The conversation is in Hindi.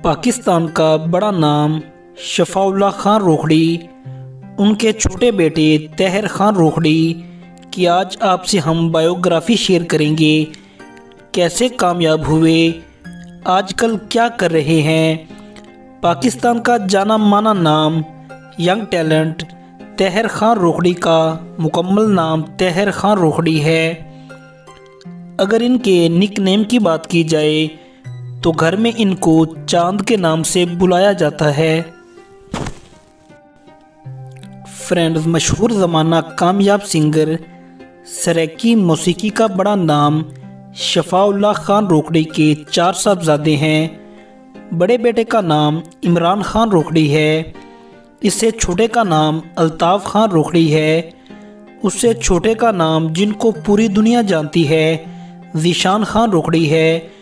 पाकिस्तान का बड़ा नाम शफ़ाउल्लाह खान रोखड़ी, उनके छोटे बेटे तहर खान रोखड़ी की आज आपसे हम बायोग्राफ़ी शेयर करेंगे। कैसे कामयाब हुए, आजकल क्या कर रहे हैं। पाकिस्तान का जाना माना नाम यंग टैलेंट तहर खान रोखड़ी का मुकम्मल नाम तहर खान रोखड़ी है। अगर इनके निकनेम की बात की जाए तो घर में इनको चांद के नाम से बुलाया जाता है। फ्रेंड्स, मशहूर ज़माना कामयाब सिंगर सराइकी मौसीकी का बड़ा नाम शफ़ाउल्लाह खान रोखड़ी के 4 साहबजादे हैं। बड़े बेटे का नाम इमरान खान रोखड़ी है, इससे छोटे का नाम अल्ताफ़ खान रोखड़ी है, उससे छोटे का नाम जिनको पूरी दुनिया जानती है ज़ीशान खान रोखड़ी है।